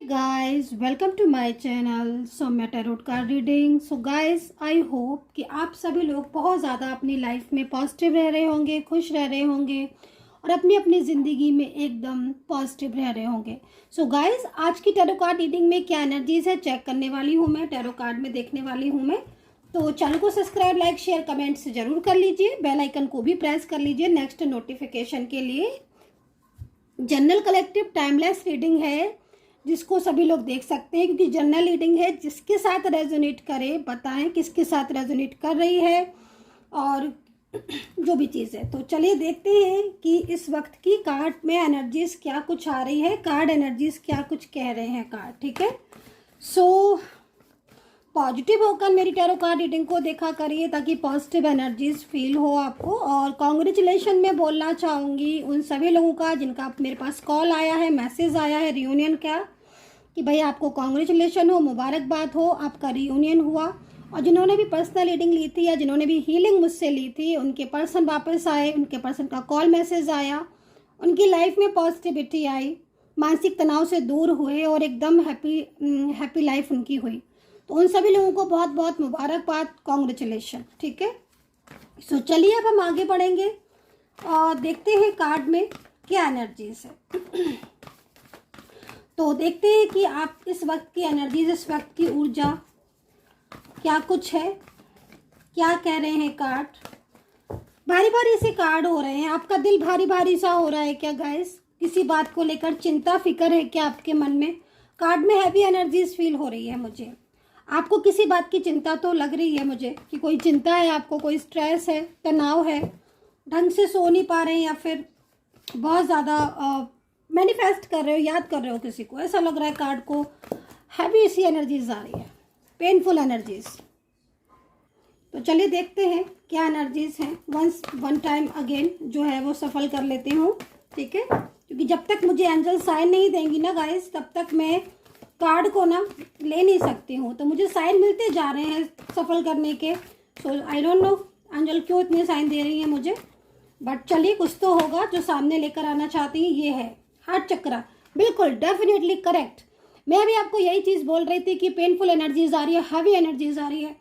Guys welcome to my channel Saumya tarot card reading. So guys I hope कि आप सभी लोग बहुत ज़्यादा अपनी लाइफ में पॉजिटिव रह रहे होंगे, खुश रह रहे होंगे और अपनी अपनी ज़िंदगी में एकदम पॉजिटिव रह रहे होंगे। सो गाइस आज की टैरो कार्ड रीडिंग में क्या एनर्जीज है चेक करने वाली हूँ मैं, टैरो कार्ड में देखने वाली हूँ मैं। तो चैनल को सब्सक्राइब, लाइक, शेयर, कमेंट से ज़रूर कर लीजिए। बेल आइकन को भी प्रेस कर लीजिए नेक्स्ट नोटिफिकेशन के लिए। जनरल कलेक्टिव टाइमलेस रीडिंग है जिसको सभी लोग देख सकते हैं, क्योंकि जनरल रीडिंग है। जिसके साथ रेजोनेट करे बताएं किसके साथ रेजोनेट कर रही है और जो भी चीज़ है। तो चलिए देखते हैं कि इस वक्त की कार्ड में एनर्जीज क्या कुछ आ रही है, कार्ड एनर्जीज क्या कुछ कह रहे हैं कार्ड। ठीक है, सो पॉजिटिव होकर मेरी टैरो कार्ड रीडिंग को देखा करिए ताकि पॉजिटिव एनर्जीज फील हो आपको। और कॉन्ग्रेचुलेशन मैं बोलना चाहूँगी उन सभी लोगों का जिनका मेरे पास कॉल आया है, मैसेज आया है रियूनियन का, कि भाई आपको कॉन्ग्रेचुलेशन हो, मुबारकबाद हो, आपका रियूनियन हुआ। और जिन्होंने भी पर्सनल रीडिंग ली थी या जिन्होंने भी हीलिंग मुझसे ली थी, उनके पर्सन वापस आए, उनके पर्सन का कॉल मैसेज आया, उनकी लाइफ में पॉजिटिविटी आई, मानसिक तनाव से दूर हुए और एकदम हैप्पी लाइफ उनकी हुई। तो उन सभी लोगों को बहुत बहुत मुबारकबाद, कॉन्ग्रेचुलेशन। ठीक है, सो चलिए अब हम आगे बढ़ेंगे और देखते हैं कार्ड में क्या एनर्जीज है। तो देखते हैं कि आप इस वक्त की एनर्जीज, इस वक्त की ऊर्जा क्या कुछ है, क्या कह रहे हैं कार्ड। भारी भारी से कार्ड हो रहे हैं, आपका दिल भारी भारी सा हो रहा है क्या गाइस? किसी बात को लेकर चिंता फिक्र है क्या आपके मन में? कार्ड में हैवी एनर्जीज फील हो रही है मुझे। आपको किसी बात की चिंता तो लग रही है मुझे कि कोई चिंता है आपको, कोई स्ट्रेस है, तनाव है, ढंग से सो नहीं पा रहे हैं, या फिर बहुत ज़्यादा मैनिफेस्ट कर रहे हो, याद कर रहे हो किसी को, ऐसा लग रहा है कार्ड को। हैवी सी एनर्जीज आ रही है, पेनफुल एनर्जीज। तो चलिए देखते हैं क्या एनर्जीज हैं। वन टाइम अगेन जो है वो सफल कर लेती हूँ। ठीक है, क्योंकि जब तक मुझे एंजल साइन नहीं देंगी ना गाइस, तब तक मैं कार्ड को ना ले नहीं सकती हूँ। तो मुझे साइन मिलते जा रहे हैं सफल करने के। सो आई डोंट नो एंजल क्यों इतने साइन दे रही है मुझे, बट चलिए कुछ तो होगा जो सामने लेकर आना चाहती हैं। ये है हार्ट चक्रा, बिल्कुल डेफिनेटली करेक्ट। मैं अभी आपको यही चीज़ बोल रही थी कि पेनफुल एनर्जीज आ रही है, हैवी एनर्जीज आ रही है,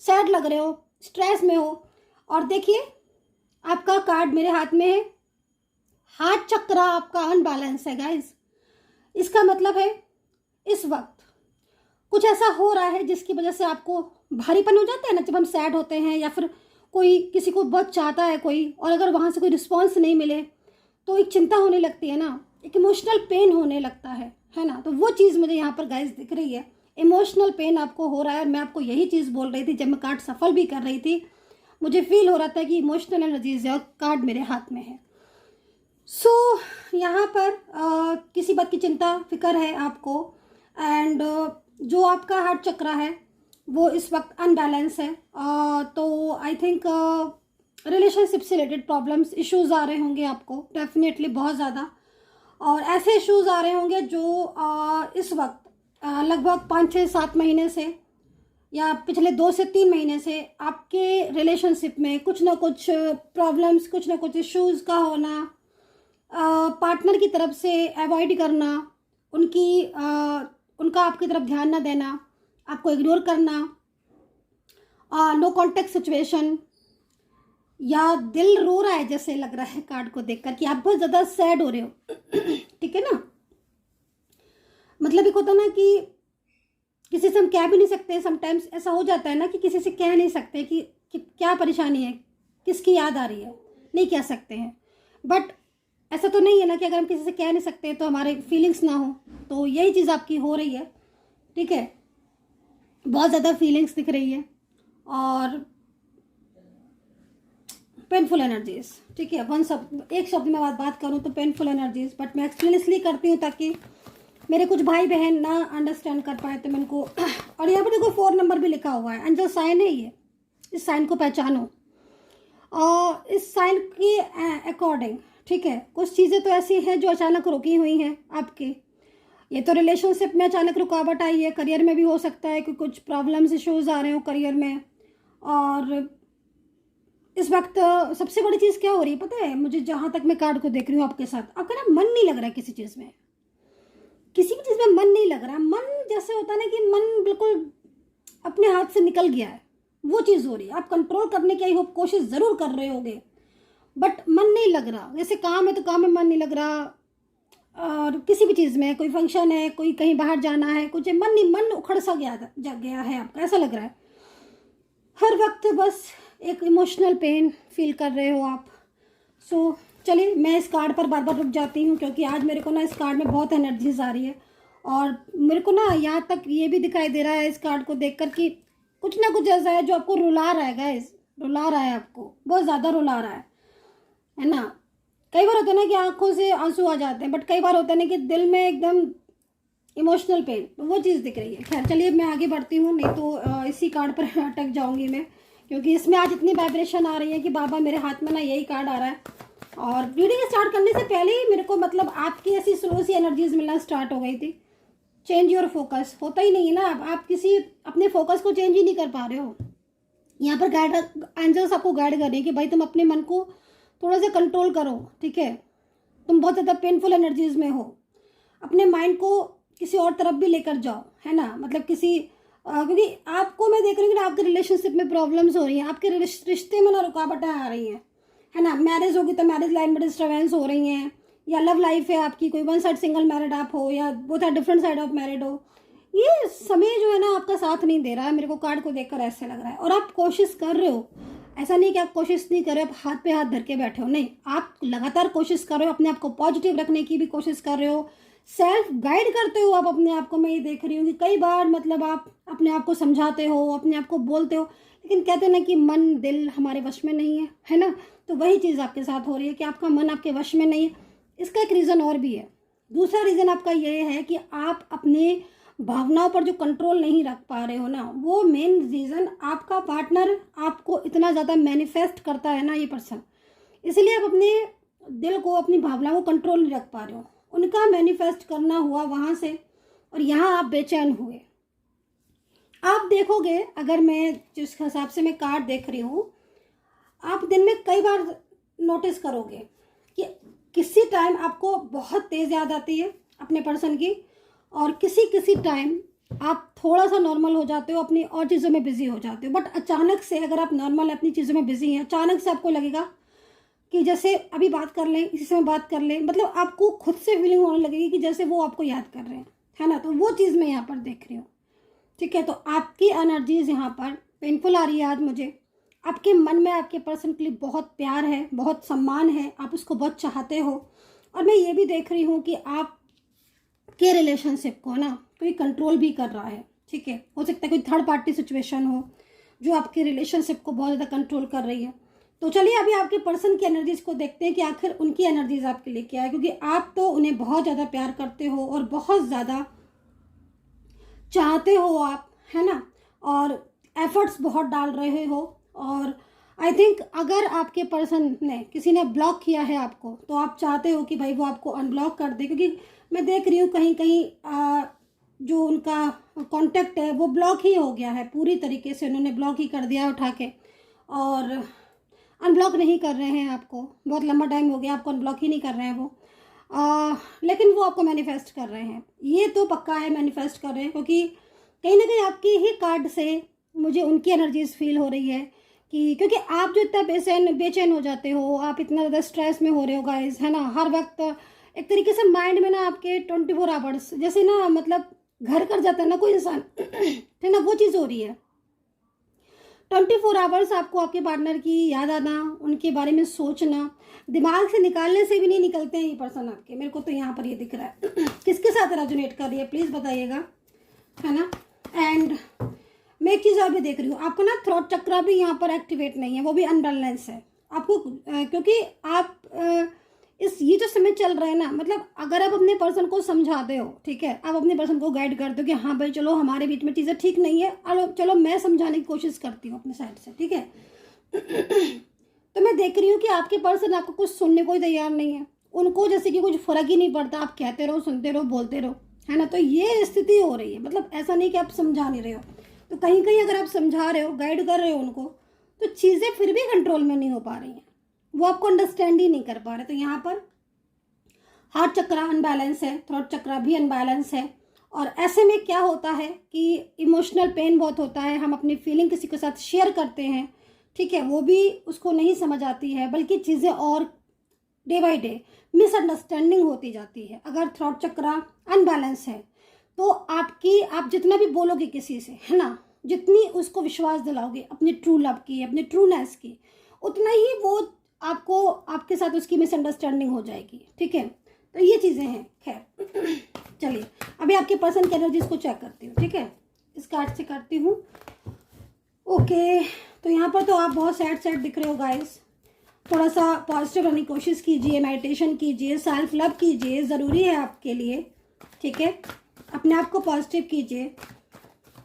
सैड लग रहे हो, स्ट्रेस में हो। और देखिए आपका कार्ड मेरे हाथ में है, हार्ट चक्रा आपका अनबैलेंस है गाइस। इसका मतलब है इस वक्त कुछ ऐसा हो रहा है जिसकी वजह से आपको भारीपन हो जाता है ना, जब हम सैड होते हैं या फिर कोई किसी को बहुत चाहता है कोई, और अगर वहाँ से कोई रिस्पॉन्स नहीं मिले तो एक चिंता होने लगती है ना, एक इमोशनल पेन होने लगता है ना। तो वो चीज़ मुझे यहाँ पर गाइस दिख रही है, इमोशनल पेन आपको हो रहा है। और मैं आपको यही चीज़ बोल रही थी जब मैं कार्ड सफल भी कर रही थी, मुझे फील हो रहा था कि इमोशनल एनर्जीज है और कार्ड मेरे हाथ में है। सो यहाँ पर किसी बात की चिंता फिक्र है आपको। एंड जो आपका हार्ट चक्रा है वो इस वक्त अनबैलेंस है। तो आई थिंक रिलेशनशिप से रिलेटेड प्रॉब्लम्स, इश्यूज आ रहे होंगे आपको डेफिनेटली बहुत ज़्यादा। और ऐसे इश्यूज आ रहे होंगे जो इस वक्त लगभग 5-6-7 महीने से या पिछले 2 से 3 महीने से आपके रिलेशनशिप में कुछ ना कुछ प्रॉब्लम्स, कुछ ना कुछ इश्यूज का होना, पार्टनर की तरफ से अवॉइड करना, उनका आपकी तरफ ध्यान ना देना, आपको इग्नोर करना, नो कॉन्टेक्ट सिचुएशन, या दिल रो रहा है जैसे लग रहा है कार्ड को देखकर कि आप बहुत ज़्यादा सैड हो रहे हो। ठीक है ना, मतलब एक होता ना कि किसी से हम कह भी नहीं सकते। समटाइम्स ऐसा हो जाता है ना कि किसी से कह नहीं सकते कि क्या परेशानी है, किसकी याद आ रही है, नहीं कह सकते हैं। बट ऐसा तो नहीं है ना कि अगर हम किसी से कह नहीं सकते तो हमारे फीलिंग्स ना हो। तो यही चीज़ आपकी हो रही है। ठीक है, बहुत ज़्यादा फीलिंग्स दिख रही है और पेनफुल एनर्जीज। ठीक है, एक शब्द में बात करूँ तो पेनफुल एनर्जीज, बट मैं एक्सप्लेन इसलिए करती हूँ ताकि मेरे कुछ भाई बहन ना अंडरस्टैंड कर पाए। तो मैं उनको और यहाँ पर देखो 4 नंबर भी लिखा हुआ है, एंजल साइन है ये, इस साइन को पहचानो। और इस साइन की अकॉर्डिंग ठीक है, कुछ चीज़ें तो ऐसी हैं जो अचानक रुकी हुई हैं आपकी। ये तो रिलेशनशिप में अचानक रुकावट आई है, करियर में भी हो सकता है कि कुछ प्रॉब्लम्स, इश्यूज आ रहे हो करियर में। और इस वक्त सबसे बड़ी चीज़ क्या हो रही है पता है मुझे, जहाँ तक मैं कार्ड को देख रही हूँ आपके साथ, आपका ना मन नहीं लग रहा है किसी चीज़ में। किसी भी चीज़ में मन नहीं लग रहा, मन जैसे होता है ना कि मन बिल्कुल अपने हाथ से निकल गया है, वो चीज़ हो रही है। आप कंट्रोल करने की आई होप कोशिश ज़रूर कर रहे होगे, बट मन नहीं लग रहा। जैसे काम है तो काम में मन नहीं लग रहा, और किसी भी चीज़ में, कोई फंक्शन है, कोई कहीं बाहर जाना है, कुछ है, मन नहीं, मन उखड़ सा गया है आपका, ऐसा लग रहा है हर वक्त बस एक इमोशनल पेन फील कर रहे हो आप। सो चलिए, मैं इस कार्ड पर बार बार रुक जाती हूँ क्योंकि आज मेरे को ना इस कार्ड में बहुत एनर्जीज आ रही है, और मेरे को ना यहाँ तक ये भी दिखाई दे रहा है इस कार्ड को देखकर कि कुछ ना कुछ ऐसा है जो आपको रुला रहा है गाइस, रुला रहा है, आपको बहुत ज़्यादा रुला रहा है ना। कई बार होता है ना कि आंखों से आंसू आ जाते हैं, बट कई बार होता है ना कि दिल में एकदम इमोशनल पेन, तो वो चीज़ दिख रही है। खैर चलिए, मैं आगे बढ़ती हूँ, नहीं तो इसी कार्ड पर अटक जाऊंगी मैं, क्योंकि इसमें आज इतनी वाइब्रेशन आ रही है कि बाबा मेरे हाथ में ना यही कार्ड आ रहा है। और रीडिंग स्टार्ट करने से पहले ही मेरे को मतलब आपकी ऐसी स्लो सी एनर्जीज मिलना स्टार्ट हो गई थी। चेंज योर फोकस होता ही नहीं है ना, आप किसी अपने फोकस को चेंज ही नहीं कर पा रहे हो। यहाँ पर गाइड एंजल्स आपको गाइड कर रहे हैं कि भाई तुम अपने मन को थोड़ा सा कंट्रोल करो, ठीक है। तुम बहुत ज़्यादा पेनफुल एनर्जीज में हो, अपने माइंड को किसी और तरफ भी लेकर जाओ, है ना। मतलब किसी क्योंकि आपको मैं देख रही हूँ कि आपके रिलेशनशिप में प्रॉब्लम्स हो रही हैं, आपके रिश्ते में ना रुकावटें आ रही हैं, है ना। मैरिज होगी तो मैरिज लाइन में डिस्टर्बेंस हो रही हैं, या लव लाइफ है आपकी, कोई वन साइड सिंगल मैरिड आप हो या both are different side of married हो, ये समय जो है ना आपका साथ नहीं दे रहा है। मेरे को कार्ड को देखकर ऐसे लग रहा है। और आप कोशिश कर रहे हो, ऐसा नहीं कि आप कोशिश नहीं कर रहे, आप हाथ पे हाथ धर के बैठे हो, नहीं, आप लगातार कोशिश कर रहे हो, अपने आप को पॉजिटिव रखने की भी कोशिश कर रहे हो, सेल्फ गाइड करते हो आप अपने आप को। मैं ये देख रही हूँ कि कई बार मतलब आप अपने आप को समझाते हो, अपने आप को बोलते हो, लेकिन कहते हैं ना कि मन दिल हमारे वश में नहीं है ना। तो वही चीज़ आपके साथ हो रही है कि आपका मन आपके वश में नहीं है। इसका एक रीज़न और भी है। दूसरा रीज़न आपका ये है कि आप अपने भावनाओं पर जो कंट्रोल नहीं रख पा रहे हो ना, वो मेन रीज़न आपका पार्टनर आपको इतना ज़्यादा मैनिफेस्ट करता है ना, ये पर्सन, इसलिए आप अपने दिल को, अपनी भावनाओं को कंट्रोल नहीं रख पा रहे हो। उनका मैनिफेस्ट करना हुआ वहाँ से, और यहाँ आप बेचैन हुए। आप देखोगे, अगर मैं जिस हिसाब से मैं कार्ड देख रही हूँ, आप दिन में कई बार नोटिस करोगे कि किसी टाइम आपको बहुत तेज़ याद आती है अपने पर्सन की, और किसी टाइम आप थोड़ा सा नॉर्मल हो जाते हो, अपनी और चीज़ों में बिजी हो जाते हो। बट अचानक से अगर आप नॉर्मल अपनी चीज़ों में बिजी हैं, अचानक से आपको लगेगा कि जैसे अभी बात कर लें, इसी समय बात कर लें, मतलब आपको खुद से फीलिंग होने लगेगी कि जैसे वो आपको याद कर रहे हैं, है ना। तो वो चीज़ मैं यहाँ पर देख रही हूँ, ठीक है। तो आपकी एनर्जीज यहाँ पर पेनफुल आ रही है आज मुझे। आपके मन में आपके पर्सन के लिए बहुत प्यार है, बहुत सम्मान है, आप उसको बहुत चाहते हो। और मैं ये भी देख रही हूँ कि आप के रिलेशनशिप को ना कोई कंट्रोल भी कर रहा है, ठीक है। हो सकता है कोई थर्ड पार्टी सिचुएशन हो जो आपके रिलेशनशिप को बहुत ज़्यादा कंट्रोल कर रही है। तो चलिए अभी आपके पर्सन की एनर्जीज को देखते हैं कि आखिर उनकी एनर्जीज आपके लिए क्या है, क्योंकि आप तो उन्हें बहुत ज़्यादा प्यार करते हो और बहुत ज़्यादा चाहते हो आप, है ना, और एफर्ट्स बहुत डाल रहे हो। और आई थिंक अगर आपके पर्सन ने, किसी ने ब्लॉक किया है आपको, तो आप चाहते हो कि भाई वो आपको अनब्लॉक कर दे, क्योंकि मैं देख रही हूँ कहीं कहीं जो उनका कांटेक्ट है वो ब्लॉक ही हो गया है, पूरी तरीके से उन्होंने ब्लॉक ही कर दिया उठा के, और अनब्लॉक नहीं कर रहे हैं आपको। बहुत लंबा टाइम हो गया, आपको अनब्लॉक ही नहीं कर रहे हैं वो। लेकिन वो आपको मैनिफेस्ट कर रहे हैं, ये तो पक्का है, मैनिफेस्ट कर रहे हैं, क्योंकि कहीं ना कहीं आपकी ही कार्ड से मुझे उनकी एनर्जीज फील हो रही है कि क्योंकि आप जो इतना बेचैन हो जाते हो, आप इतना ज़्यादा स्ट्रेस में हो रहे हो गाइस, है ना। हर वक्त एक तरीके से माइंड में ना आपके 24 आवर्स जैसे ना, मतलब घर कर जाता है ना कोई इंसान है ना, वो चीज़ हो रही है। 24 आवर्स आपको आपके पार्टनर की याद आना, उनके बारे में सोचना, दिमाग से निकालने से भी नहीं निकलते हैं ये पर्सन आपके। मेरे को तो यहाँ पर ये दिख रहा है किसके साथ रेजोनेट कर रही है प्लीज़ बताइएगा, है ना। एंड मैं एक चीज़ और भी देख रही हूँ, आपको ना थ्रोट चक्रा भी यहाँ पर एक्टिवेट नहीं है, वो भी अनबैलेंस है आपको, क्योंकि आप ये जो समय चल रहा है ना, मतलब अगर आप अपने पर्सन को समझाते हो, ठीक है, आप अपने पर्सन को गाइड करते हो कि हाँ भाई चलो हमारे बीच में चीज़ें ठीक नहीं है, चलो मैं समझाने की कोशिश करती हूँ अपने साइड से, ठीक है तो मैं देख रही हूँ कि आपके पर्सन आपको कुछ सुनने को ही तैयार नहीं है, उनको जैसे कि कुछ फर्क ही नहीं पड़ता, आप कहते रहो, सुनते रहो, बोलते रहो, है ना। तो ये स्थिति हो रही है, मतलब ऐसा नहीं कि आप समझा नहीं रहे हो, तो कहीं कहीं अगर आप समझा रहे हो, गाइड कर रहे हो उनको, तो चीज़ें फिर भी कंट्रोल में नहीं हो पा रही हैं, वो आपको अंडरस्टैंड ही नहीं कर पा रहे। तो यहाँ पर हार्ट चक्रा अनबैलेंस है, थ्रोट चक्रा भी अनबैलेंस है। और ऐसे में क्या होता है कि इमोशनल पेन बहुत होता है, हम अपनी फीलिंग किसी के साथ शेयर करते हैं, ठीक है, वो भी उसको नहीं समझ आती है, बल्कि चीज़ें और डे बाय डे मिसअंडरस्टैंडिंग होती जाती है। अगर थ्रोट चक्रा अनबैलेंस है तो आप जितना भी बोलोगे किसी से, है ना, जितनी उसको विश्वास दिलाओगे अपनी ट्रू लव की, अपनी ट्रूनेस की, उतना ही वो आपको आपके साथ उसकी मिसअंडरस्टैंडिंग हो जाएगी, ठीक है। तो ये चीज़ें हैं। खैर चलिए अभी आपके पर्सन की एनर्जीज को चेक करती हूँ, ठीक है, इस कार्ड से करती हूँ। ओके, तो यहाँ पर तो आप बहुत सैड दिख रहे हो गाइस। थोड़ा सा पॉजिटिव रहने की कोशिश कीजिए, मेडिटेशन कीजिए, सेल्फ लव कीजिए, ज़रूरी है आपके लिए, ठीक है। अपने आप को पॉजिटिव कीजिए।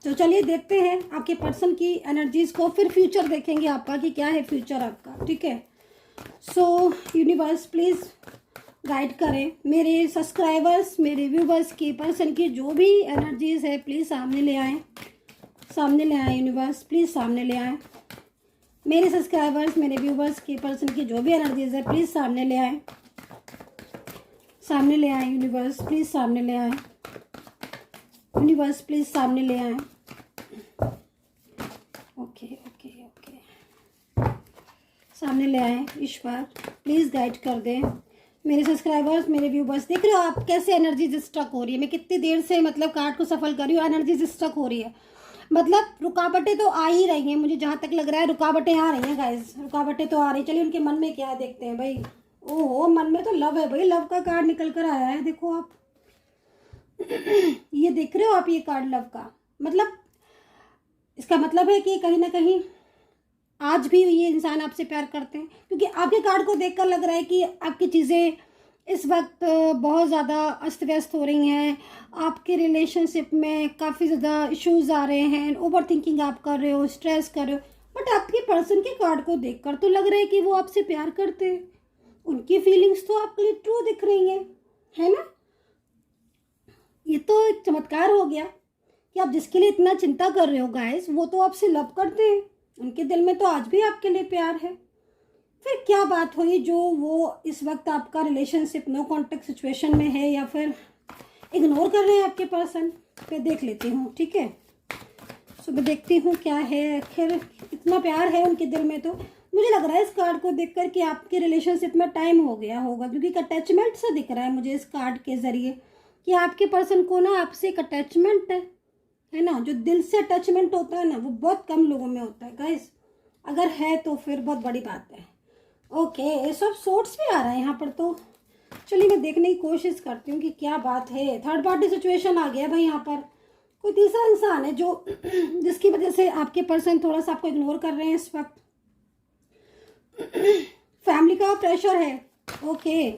तो चलिए देखते हैं आपके पर्सन की एनर्जीज को, फिर फ्यूचर देखेंगे आपका कि क्या है फ्यूचर आपका, ठीक है। सो यूनिवर्स प्लीज़ गाइड करें मेरे सब्सक्राइबर्स, मेरे व्यूवर्स की पर्सन की जो भी एनर्जीज है, प्लीज़ सामने ले आएँ, सामने ले आएँ यूनिवर्स, प्लीज़ सामने ले आएँ। मेरे सब्सक्राइबर्स, मेरे व्यूवर्स की पर्सन की जो भी एनर्जीज है, प्लीज़ सामने ले आएँ, सामने ले आएँ यूनिवर्स, प्लीज़ सामने ले आएँ यूनिवर्स, प्लीज़ सामने ले आएँ। ओके ओके ओके, सामने ले आएँ ईश्वर, प्लीज़ गाइड कर दें मेरे सब्सक्राइबर्स, मेरे व्यूवर्स। देख रहे हो आप कैसे एनर्जी स्टक हो रही है। मैं कितनी देर से मतलब कार्ड को सफल कर रही हूँ, एनर्जी स्टक हो रही है, मतलब रुकावटें तो आ ही रही हैं। मुझे जहाँ तक लग रहा है रुकावटें आ रही हैं गाइस, रुकावटें तो आ रही। चलिए उनके मन में क्या है देखते हैं भाई। ओहो, मन में तो लव है भाई, लव का कार्ड निकल कर आया है, देखो आप ये देख रहे हो आप, ये कार्ड लव का, मतलब इसका मतलब है कि कहीं ना कहीं आज भी ये इंसान आपसे प्यार करते हैं, क्योंकि आपके कार्ड को देखकर लग रहा है कि आपकी चीज़ें इस वक्त बहुत ज़्यादा अस्त व्यस्त हो रही हैं। आपके रिलेशनशिप में काफ़ी ज़्यादा इश्यूज आ रहे हैं, ओवर थिंकिंग आप कर रहे हो, स्ट्रेस कर रहे हो, बट आपके पर्सन के कार्ड को देखकर तो लग रहा है कि वो आपसे प्यार करते हैं। उनकी फीलिंग्स तो आपके लिए ट्रू दिख रही हैं, है ना। ये तो एक चमत्कार हो गया कि आप जिसके लिए इतना चिंता कर रहे हो गाइस, वो तो आपसे लव करते हैं, उनके दिल में तो आज भी आपके लिए प्यार है। फिर क्या बात हुई जो वो इस वक्त आपका रिलेशनशिप नो कॉन्टेक्ट सिचुएशन में है, या फिर इग्नोर कर रहे हैं आपके पर्सन। फिर देख लेती हूँ, ठीक है। सो मैं देखती हूँ क्या है। खैर इतना प्यार है उनके दिल में, तो मुझे लग रहा है इस कार्ड को देखकर कि आपके रिलेशनशिप में टाइम हो गया होगा, क्योंकि एक अटैचमेंट से दिख रहा है मुझे इस कार्ड के ज़रिए कि आपके पर्सन को ना आपसे एक अटैचमेंट है ना। जो दिल से अटैचमेंट होता है ना, वो बहुत कम लोगों में होता है गाइस। अगर है तो फिर बहुत बड़ी बात है। ओके, सब सोर्ट्स भी आ रहा है यहाँ पर, तो चलिए मैं देखने की कोशिश करती हूँ कि क्या बात है। थर्ड पार्टी सिचुएशन आ गया भाई यहाँ पर। कोई तीसरा इंसान है जो जिसकी वजह से आपके पर्सन थोड़ा सा आपको इग्नोर कर रहे हैं इस वक्त। फैमिली का प्रेशर है। ओके,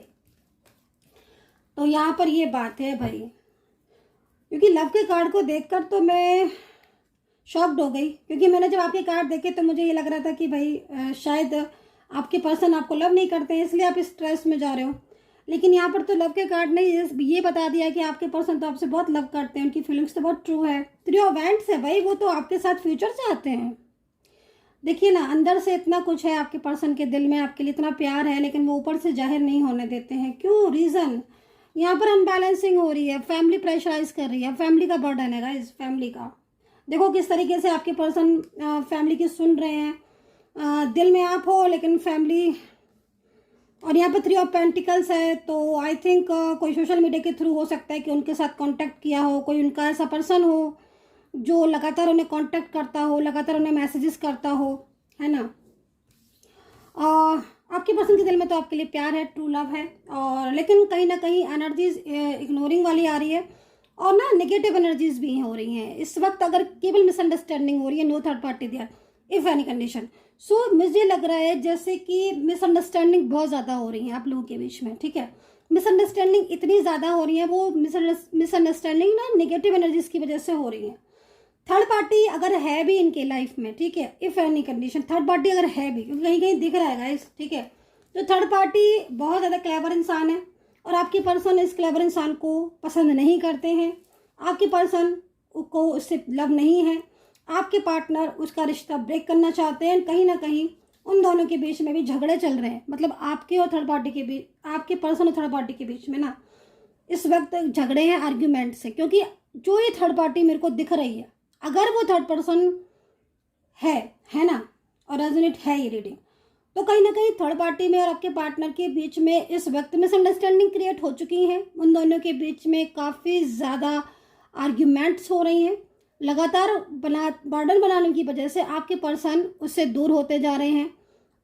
तो यहाँ पर ये बात है भाई, क्योंकि लव के कार्ड को देखकर तो मैं शॉक्ड हो गई, क्योंकि मैंने जब आपके कार्ड देखे तो मुझे ये लग रहा था कि भाई शायद आपके पर्सन आपको लव नहीं करते हैं, इसलिए आप स्ट्रेस में जा रहे हो। लेकिन यहाँ पर तो लव के कार्ड ने ये बता दिया कि आपके पर्सन तो आपसे बहुत लव करते हैं, उनकी फीलिंग्स तो बहुत ट्रू है। थ्री ऑफ वैंड्स है भाई, वो तो आपके साथ फ्यूचर चाहते हैं। देखिए ना, अंदर से इतना कुछ है आपके पर्सन के दिल में, आपके लिए इतना प्यार है, लेकिन वो ऊपर से जाहिर नहीं होने देते हैं। क्यों? रीज़न यहाँ पर अनबैलेंसिंग हो रही है, फैमिली प्रेशराइज कर रही है, फैमिली का बर्डन है गाइस, फैमिली का। देखो किस तरीके से आपके पर्सन फैमिली की सुन रहे हैं। दिल में आप हो लेकिन फैमिली, और यहाँ पे थ्री ऑफ पेंटिकल्स है, तो आई थिंक कोई सोशल मीडिया के थ्रू हो सकता है कि उनके साथ कांटेक्ट किया हो, कोई उनका ऐसा पर्सन हो जो लगातार उन्हें कांटेक्ट करता हो, लगातार उन्हें मैसेजेस करता हो, है ना। आपके पर्सन के दिल में तो आपके लिए प्यार है, ट्रू लव है, और लेकिन कहीं ना कहीं एनर्जीज इग्नोरिंग वाली आ रही है, और ना नेगेटिव एनर्जीज भी हो रही हैं इस वक्त। अगर केवल मिसअंडरस्टैंडिंग हो रही है, no third party there if any condition. So मुझे लग रहा है जैसे कि मिसअंडरस्टैंडिंग बहुत ज़्यादा हो रही है आप लोगों के बीच में, ठीक है। मिसअंडरस्टैंडिंग इतनी ज़्यादा हो रही है, वो मिसअंडरस्टैंडिंग ना नेगेटिव एनर्जीज की वजह से हो रही है। थर्ड पार्टी अगर है भी इनके लाइफ में, ठीक है, if any condition third party अगर है भी, क्योंकि कहीं कहीं दिख रहा है गाइस, ठीक है, तो थर्ड पार्टी बहुत ज़्यादा क्लेवर इंसान है, और आपके पर्सन इस क्लेवर इंसान को पसंद नहीं करते हैं। आपके पर्सन को उससे लव नहीं है, आपके पार्टनर उसका रिश्ता ब्रेक करना चाहते हैं, कहीं ना कहीं उन दोनों के बीच में भी झगड़े चल रहे हैं, मतलब आपके और थर्ड पार्टी के बीच, आपके पर्सन और थर्ड पार्टी के बीच में ना इस वक्त झगड़े हैं आर्ग्यूमेंट से, क्योंकि जो ये थर्ड पार्टी मेरे को दिख रही है, अगर वो थर्ड पर्सन है ना, और रेजोनेट है ये रीडिंग, तो कहीं ना कहीं थर्ड पार्टी में और आपके पार्टनर के बीच में इस वक्त मिसअंडरस्टैंडिंग क्रिएट हो चुकी हैं। उन दोनों के बीच में काफ़ी ज़्यादा आर्ग्यूमेंट्स हो रही हैं। लगातार बर्डन बनाने की वजह से आपके पर्सन उससे दूर होते जा रहे हैं।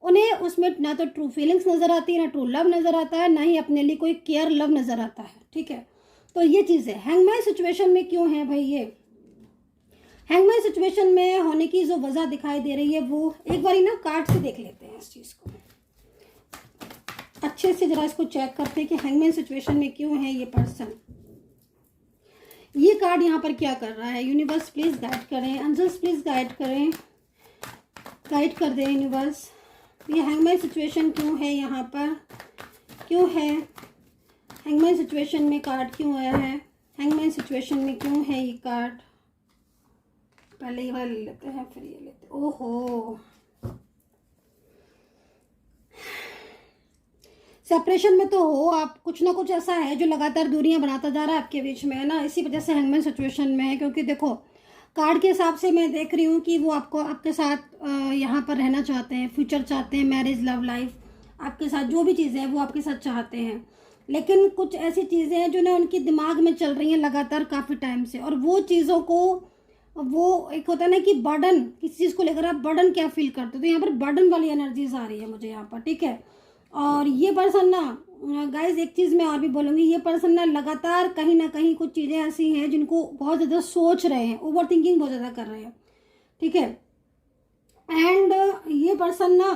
उन्हें उसमें ना तो ट्रू फीलिंग्स नज़र आती है, ना ट्रू लव नज़र आता है, ना ही अपने लिए कोई केयर लव नज़र आता है। ठीक है, तो ये चीज़ है। हैंगमैन सिचुएशन में क्यों है भाई? ये हैंगमैन सिचुएशन में होने की जो वजह दिखाई दे रही है वो एक बारी ना कार्ड से देख लेते हैं। इस चीज़ को अच्छे से जरा इसको चेक करते हैं कि हैंगमैन सिचुएशन में क्यों है ये पर्सन। ये कार्ड यहाँ पर क्या कर रहा है? यूनिवर्स प्लीज गाइड करें, एंजल्स प्लीज गाइड करें, गाइड कर दें यूनिवर्स। ये हैंगमैन सिचुएशन क्यों है यहाँ पर, क्यों है हैंगमैन सिचुएशन में? कार्ड क्यों आया है हैंगमैन सिचुएशन में? क्यों है ये कार्ड? पहले ये वाला ले लेते हैं, फिर ये लेते हैं। ओहो, सेपरेशन में तो हो आप, कुछ ना कुछ ऐसा है जो लगातार दूरियां बनाता जा रहा है आपके बीच में, है ना, इसी वजह से हैंगमैन सिचुएशन में है। क्योंकि देखो कार्ड के हिसाब से मैं देख रही हूँ कि वो आपको आपके साथ यहाँ पर रहना चाहते हैं, फ्यूचर चाहते हैं, मैरिज, लव लाइफ, आपके साथ जो भी चीज़ें हैं वो आपके साथ चाहते हैं। लेकिन कुछ ऐसी चीज़ें हैं जो ना उनके दिमाग में चल रही हैं लगातार काफ़ी टाइम से, और वो चीज़ों को, वो एक होता है ना कि बर्डन, किसी चीज़ को लेकर आप बर्डन क्या फील करते हो, तो यहाँ पर बर्डन वाली एनर्जीज आ रही है मुझे यहाँ पर। ठीक है, और ये पर्सन ना गाइज, एक चीज़ मैं और भी बोलूँगी, ये पर्सन ना लगातार कहीं ना कहीं कुछ चीज़ें ऐसी हैं जिनको बहुत ज़्यादा सोच रहे हैं, ओवर थिंकिंग बहुत ज़्यादा कर रहे हैं। ठीक है, एंड ये पर्सन ना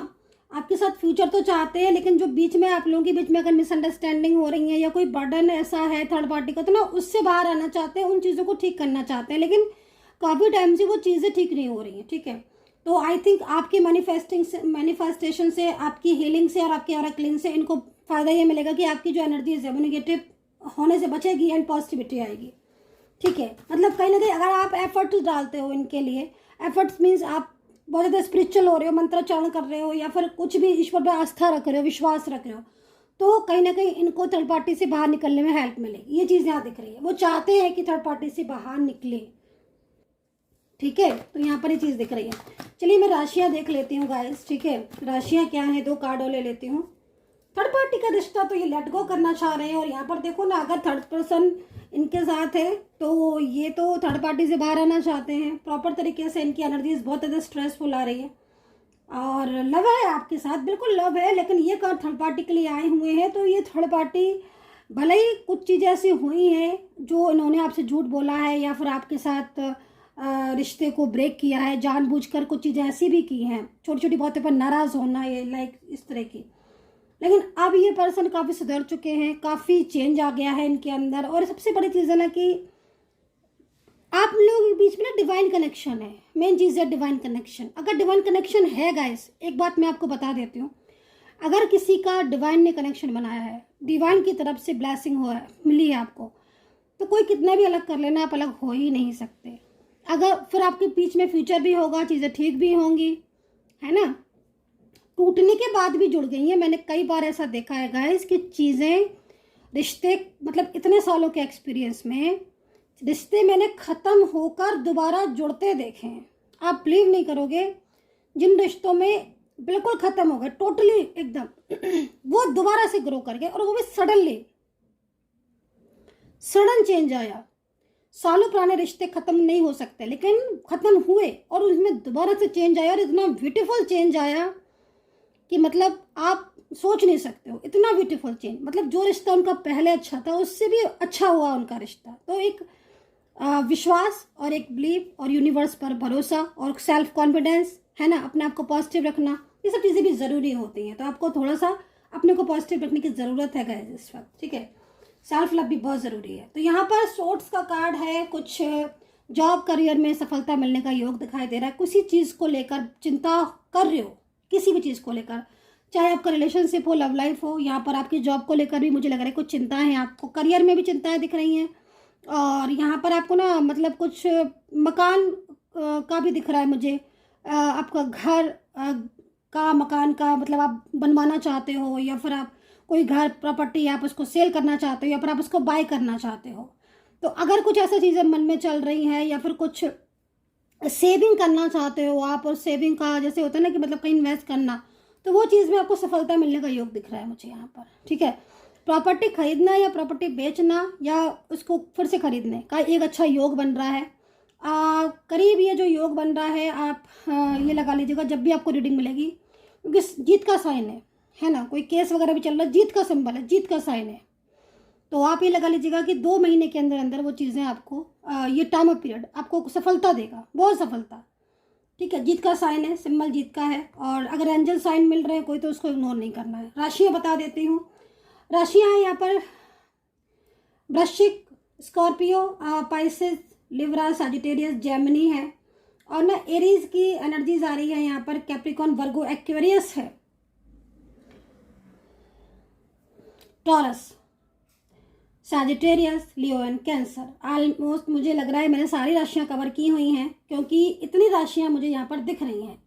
आपके साथ फ्यूचर तो चाहते हैं, लेकिन जो बीच में आप लोगों के बीच में अगर मिसअंडरस्टैंडिंग हो रही है या कोई बर्डन ऐसा है थर्ड पार्टी का, तो ना उससे बाहर आना चाहते हैं, उन चीज़ों को ठीक करना चाहते हैं, लेकिन काफ़ी टाइम से वो चीज़ें ठीक नहीं हो रही हैं। ठीक है, तो आई थिंक आपके मैनिफेस्टेशन से, आपकी हीलिंग से और आपके ऑरेकलिंग से इनको फ़ायदा ये मिलेगा कि आपकी जो एनर्जीज है वो निगेटिव होने से बचेगी एंड पॉजिटिविटी आएगी। ठीक है, मतलब कहीं ना कहीं अगर आप एफर्ट्स डालते हो इनके लिए, एफर्ट्स मीन्स आप बहुत ज़्यादा स्पिरिचुअल हो रहे हो, मंत्रोच्चारण कर रहे हो, या फिर कुछ भी ईश्वर पर आस्था रख रहे हो, विश्वास रख रहे हो, तो कहीं ना कहीं इनको थर्ड पार्टी से बाहर निकलने में हेल्प मिलेगी। ये चीज़ यहाँ दिख रही है, वो चाहते हैं कि थर्ड पार्टी से बाहर निकले। ठीक है, तो यहाँ पर ये चीज़ दिख रही है। चलिए मैं राशियाँ देख लेती हूँ गाइस। ठीक है, राशियाँ क्या हैं, 2 कार्ड और ले लेती हूँ। थर्ड पार्टी का रिश्ता तो ये लेट गो करना चाह रहे हैं, और यहाँ पर देखो ना, अगर थर्ड पर्सन इनके साथ है तो ये तो थर्ड पार्टी से बाहर आना चाहते हैं प्रॉपर तरीके से। इनकी एनर्जीज बहुत ज़्यादा स्ट्रेसफुल आ रही है, और लव है आपके साथ, बिल्कुल लव है, लेकिन ये कार्ड थर्ड पार्टी के लिए आए हुए हैं। तो ये थर्ड पार्टी, भले ही कुछ चीज़ें ऐसी हुई हैं जो इन्होंने आपसे झूठ बोला है, या फिर आपके साथ रिश्ते को ब्रेक किया है जानबूझकर, कुछ चीज़ें ऐसी भी की हैं, छोटी छोटी बातों पर नाराज़ होना, ये लाइक इस तरह की, लेकिन अब ये पर्सन काफ़ी सुधर चुके हैं, काफ़ी चेंज आ गया है इनके अंदर। और सबसे बड़ी चीज़ है ना कि आप लोगों के बीच में ना डिवाइन कनेक्शन है। मेन चीज़ है डिवाइन कनेक्शन। अगर डिवाइन कनेक्शन है गाइस, एक बात मैं आपको बता देती हूँ, अगर किसी का डिवाइन ने कनेक्शन बनाया है, डिवाइन की तरफ से ब्लेसिंग हो है, मिली है आपको, तो कोई कितना भी अलग कर लेना, आप अलग हो ही नहीं सकते। अगर फिर आपके बीच में फ्यूचर भी होगा, चीज़ें ठीक भी होंगी, है ना। टूटने के बाद भी जुड़ गई हैं। मैंने कई बार ऐसा देखा है गाइस कि चीज़ें, रिश्ते, मतलब इतने सालों के एक्सपीरियंस में रिश्ते मैंने ख़त्म होकर दोबारा जुड़ते देखे हैं। आप बिलीव नहीं करोगे, जिन रिश्तों में बिल्कुल ख़त्म हो गए टोटली एकदम, वो दोबारा से ग्रो कर गए, और वो भी सडन चेंज आया। सालों पुराने रिश्ते ख़त्म नहीं हो सकते, लेकिन ख़त्म हुए और उसमें दोबारा से चेंज आया, और इतना ब्यूटीफुल चेंज आया कि मतलब आप सोच नहीं सकते हो, इतना ब्यूटीफुल चेंज। मतलब जो रिश्ता उनका पहले अच्छा था उससे भी अच्छा हुआ उनका रिश्ता। तो एक विश्वास और एक बिलीव और यूनिवर्स पर भरोसा और सेल्फ कॉन्फिडेंस, है ना, अपने आप को पॉजिटिव रखना, ये सब चीज़ें भी ज़रूरी होती हैं। तो आपको थोड़ा सा अपने को पॉजिटिव रखने की ज़रूरत है गाइस इस वक्त। ठीक है, सेल्फ लव भी बहुत ज़रूरी है। तो यहाँ पर सोर्ट्स का कार्ड है, कुछ जॉब करियर में सफलता मिलने का योग दिखाई दे रहा है। किसी चीज़ को लेकर चिंता कर रहे हो, किसी भी चीज़ को लेकर, चाहे आपका रिलेशनशिप हो, लव लाइफ हो, यहाँ पर आपकी जॉब को लेकर भी मुझे लग रहा है कुछ चिंताएं हैं आपको, करियर में भी चिंताएं दिख रही हैं, और यहाँ पर आपको ना मतलब कुछ मकान का भी दिख रहा है मुझे, आपका घर, का, मकान का मतलब आप बनवाना चाहते हो, या फिर आप कोई घर प्रॉपर्टी आप उसको सेल करना चाहते हो, या फिर आप उसको बाय करना चाहते हो। तो अगर कुछ ऐसा चीज़ें मन में चल रही हैं, या फिर कुछ सेविंग करना चाहते हो आप, और सेविंग का जैसे होता है ना कि मतलब कहीं इन्वेस्ट करना, तो वो चीज़ में आपको सफलता मिलने का योग दिख रहा है मुझे यहाँ पर। ठीक है, प्रॉपर्टी खरीदना या प्रॉपर्टी बेचना या उसको फिर से खरीदने का एक अच्छा योग बन रहा है। करीब ये जो योग बन रहा है, आप ये लगा लीजिएगा जब भी आपको रीडिंग मिलेगी, क्योंकि जीत का साइन है ना, कोई केस वगैरह भी चल रहा है, जीत का सिंबल है, जीत का साइन है। तो आप ये लगा लीजिएगा कि 2 महीने के अंदर अंदर वो चीज़ें आपको ये टाइम ऑफ पीरियड आपको सफलता देगा, बहुत सफलता। ठीक है, जीत का साइन है, सिंबल जीत का है। और अगर एंजल साइन मिल रहे हैं कोई, तो उसको इग्नोर नहीं करना है। राशियाँ बता देती हूँ। राशियाँ हैं यहाँ पर वृश्चिक, Scorpio, Pisces, Libra, Sagittarius, Gemini है। और ना एरीज की एनर्जीज आ रही है यहाँ पर, कैप्रिकॉन, वर्गो, एक्वेरियस है, taurus, Sagittarius, Leo and cancer. Almost मुझे लग रहा है मैंने सारी राशियाँ कवर की हुई हैं, क्योंकि इतनी राशियाँ मुझे यहाँ पर दिख रही हैं।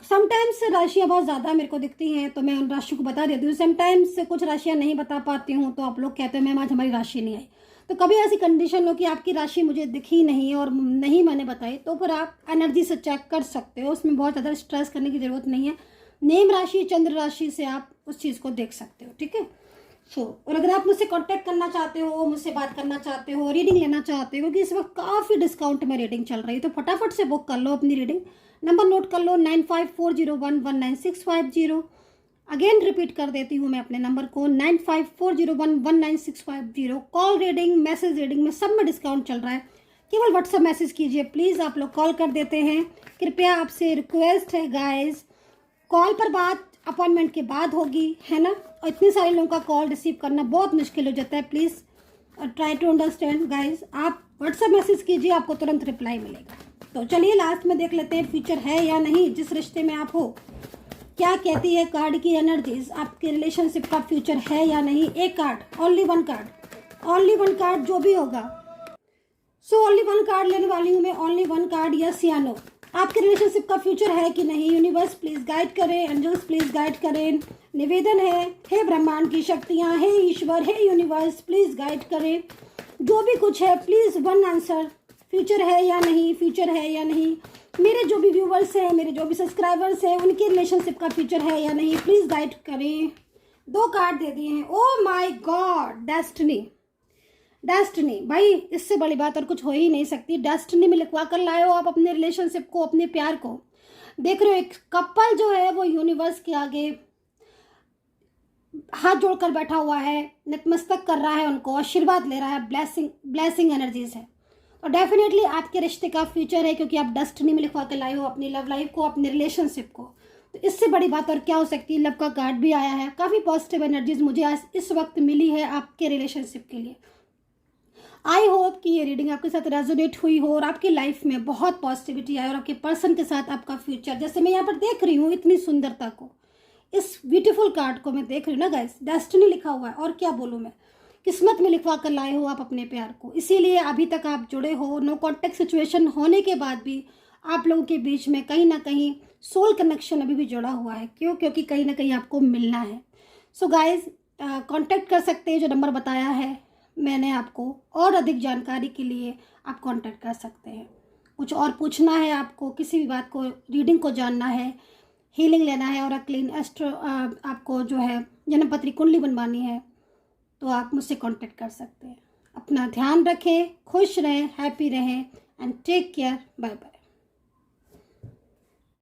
समटाइम्स राशियाँ बहुत ज़्यादा मेरे को दिखती हैं, तो मैं उन राशियों को बता देती हूँ। समटाइम्स कुछ राशियाँ नहीं बता पाती हूँ, तो आप लोग कहते हैं मैम आज हमारी राशि नहीं आई। तो कभी ऐसी कंडीशन हो कि आपकी राशि मुझे दिखी नहीं और नहीं मैंने बताई, तो फिर आप एनर्जी से चेक कर सकते हो, उसमें बहुत ज़्यादा स्ट्रेस करने की ज़रूरत नहीं है। नेम राशि, चंद्र राशि से आप उस चीज़ को देख सकते हो। ठीक है, और अगर आप मुझसे कांटेक्ट करना चाहते हो, मुझसे बात करना चाहते हो, रीडिंग लेना चाहते हो, क्योंकि इस वक्त काफ़ी डिस्काउंट में रीडिंग चल रही है, तो फटाफट से बुक कर लो अपनी रीडिंग। नंबर नोट कर लो 9540119650। अगेन रिपीट कर देती हूँ मैं अपने नंबर को 9540119650। कॉल रीडिंग, मैसेज रीडिंग में सब में डिस्काउंट चल रहा है, केवल व्हाट्सएप मैसेज कीजिए प्लीज़। आप लोग कॉल कर देते हैं, कृपया आपसे रिक्वेस्ट है गाइज, कॉल पर बात अपॉइंटमेंट के बाद होगी, है ना। और इतने सारे लोगों का कॉल रिसीव करना बहुत मुश्किल हो जाता है। Please try to understand guys. आप व्हाट्सएप मैसेज कीजिए, आपको तुरंत रिप्लाई मिलेगा। तो चलिए लास्ट में देख लेते हैं फ्यूचर है या नहीं जिस रिश्ते में आप हो। क्या कहती है कार्ड की एनर्जीज, आपके रिलेशनशिप का फ्यूचर है या नहीं। एक card, only one card, only one card जो भी होगा। सो ओनली वन कार्ड लेने वाली हूँ मैं, ओनली वन कार्ड, यस या नो। आपके रिलेशनशिप का फ्यूचर है कि नहीं। यूनिवर्स प्लीज गाइड करें, एंजल्स प्लीज गाइड करें। निवेदन है, हे ब्रह्मांड की शक्तियाँ, हे ईश्वर, हे यूनिवर्स प्लीज गाइड करें। जो भी कुछ है प्लीज वन आंसर, फ्यूचर है या नहीं, फ्यूचर है या नहीं। मेरे जो भी व्यूवर्स हैं, मेरे जो भी सब्सक्राइबर्स हैं, उनके रिलेशनशिप का फ्यूचर है या नहीं, प्लीज गाइड करें। 2 कार्ड दे दिए हैं। Oh my God, destiny, destiny भाई, इससे बड़ी बात और कुछ हो ही नहीं सकती। डेस्टिनी में लिखवा कर लाए हो आप अपने रिलेशनशिप को, अपने प्यार को। देख रहे हो एक कपल जो है वो यूनिवर्स के आगे हाथ जोड़कर बैठा हुआ है, नतमस्तक कर रहा है, उनको आशीर्वाद ले रहा है, ब्लेसिंग एनर्जीज है। और डेफिनेटली आपके रिश्ते का फ्यूचर है, क्योंकि आप डेस्टिनी में लिखवा के लाए हो अपनी लव लाइफ को, अपने रिलेशनशिप को। तो इससे बड़ी बात और क्या हो सकती है। लव का कार्ड भी आया है, काफ़ी पॉजिटिव एनर्जीज मुझे आज इस वक्त मिली है आपके रिलेशनशिप के लिए। आई होप कि ये रीडिंग आपके साथ रेजोनेट हुई हो और आपकी लाइफ में बहुत पॉजिटिविटी आए, और आपके पर्सन के साथ आपका फ्यूचर, जैसे मैं यहाँ पर देख रही हूँ इतनी सुंदरता को, इस ब्यूटीफुल कार्ड को मैं देख रही हूँ ना गाइस, डेस्टिनी लिखा हुआ है। और क्या बोलूँ मैं, किस्मत में लिखवा कर लाए हो आप अपने प्यार को। इसीलिए अभी तक आप जुड़े हो। नो कॉन्टेक्ट सिचुएशन होने के बाद भी आप लोगों के बीच में कहीं ना कहीं सोल कनेक्शन अभी भी जुड़ा हुआ है। क्यों? क्योंकि कहीं ना कहीं आपको मिलना है। सो गाइज कांटेक्ट कर सकते हैं, जो नंबर बताया है मैंने आपको, और अधिक जानकारी के लिए आप कांटेक्ट कर सकते हैं। कुछ और पूछना है आपको, किसी भी बात को, रीडिंग को जानना है, हीलिंग लेना है, और क्लीन एस्ट्रो आपको जो है जन्मपत्री कुंडली बनवानी है, तो आप मुझसे कांटेक्ट कर सकते हैं। अपना ध्यान रखें, खुश रहें, हैप्पी रहें, and take care. Bye bye.